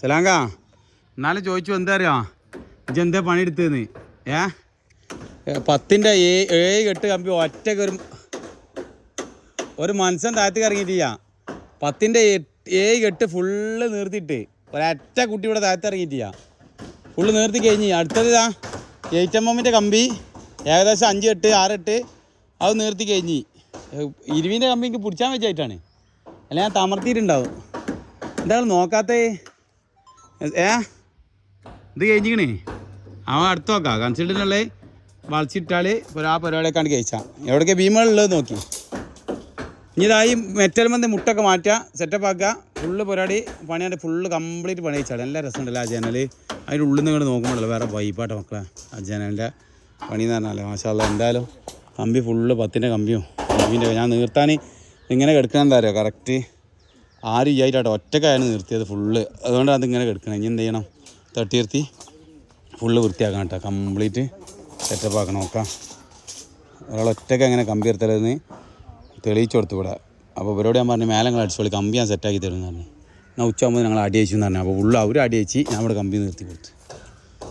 സലാങ്ക എന്നാലും ചോദിച്ചു എന്താ അറിയാം ഇജെന്താ പണിയെടുത്തതെന്ന് 10ൻ്റെ 7 കെട്ട് കമ്പി ഒറ്റ കയറും ഒരു മനുഷ്യൻ താഴത്തേക്ക് ഇറങ്ങിയിട്ടില്ല 10ൻ്റെ 7 കെട്ട് ഫുള്ള് നിർത്തിയിട്ട് ഒരൊറ്റ കുട്ടി ഇവിടെ താഴത്ത് ഇറങ്ങിയിട്ടില്ല ഫുള്ള് നിർത്തി കഴിഞ്ഞ് അടുത്തത് 8mm കമ്പി ഏകദേശം 5 കെട്ട് 6 കെട്ട് അത് നിർത്തി കഴിഞ്ഞ് 20ൻ്റെ കമ്പി എനിക്ക് പിടിച്ചാൻ വെച്ചായിട്ടാണ് അല്ല ഞാൻ തമർത്തിയിട്ടുണ്ടാവും എന്താണ് നോക്കാത്തേ ഇത് കഴിഞ്ഞിക്കണേ അവൻ അടുത്ത് നോക്കാം കൺസൾട്ടിനുള്ള വളച്ചിട്ടാൽ ആ പരിപാടിയൊക്കെയാണ് കഴിച്ചാൽ എവിടെയൊക്കെ ഭീമുകളുള്ളത് നോക്കി ഇനി ഇതായി മെറ്റൽ മന്തി മുട്ടൊക്കെ മാറ്റുക സെറ്റപ്പ് ആക്കുക ഫുള്ള് പരിപാടി പണിയാണ്ട് ഫുള്ള് കംപ്ലീറ്റ് പണി കഴിച്ചാൽ നല്ല രസമുണ്ടല്ലോ ആ ജനൽ അതിൻ്റെ ഉള്ളിൽ നിന്ന് ഇങ്ങോട്ട് നോക്കുമ്പോഴല്ലോ വേറെ വൈപ്പാട്ടെ മക്കളെ ആ ജനലിൻ്റെ പണി എന്ന് പറഞ്ഞാലേ മാഷാഅല്ലാഹ് എന്തായാലും കമ്പി ഫുള്ള് 10ൻ്റെ കമ്പിയും കമ്പീൻ്റെ ഞാൻ നിർത്താൻ ഇങ്ങനെ കിടക്കണം എന്താ അറിയോ കറക്റ്റ് ആരും ഇല്ലായിട്ടാട്ടോ ഒറ്റക്കായാണ് നിർത്തിയത് ഫുള്ള് അതുകൊണ്ടാണ് അതിങ്ങനെ കിടക്കണം ഇനി എന്ത് ചെയ്യണം തട്ടി നിർത്തി ഫുള്ള് വൃത്തിയാക്കണം കേട്ടോ കംപ്ലീറ്റ് സെറ്റപ്പ് ആക്കണം നോക്കാം ഒരാൾ ഒറ്റയ്ക്ക് എങ്ങനെ കമ്പി നിർത്തലെന്ന് തെളിയിച്ചു കൊടുത്തു ഇവിടെ അപ്പോൾ ഇവരോട് ഞാൻ പറഞ്ഞു മേലെ ഞങ്ങൾ അടിച്ചോളി കമ്പി ഞാൻ സെറ്റാക്കി തരുമെന്ന് പറഞ്ഞു എന്നാൽ ഉച്ചയാകുമ്പോൾ ഞങ്ങൾ അടി അയച്ചു എന്ന് പറഞ്ഞു അപ്പോൾ ഉള്ള അവർ അടി അയച്ച് ഞാൻ ഇവിടെ കമ്പി നിർത്തി കൊടുത്തു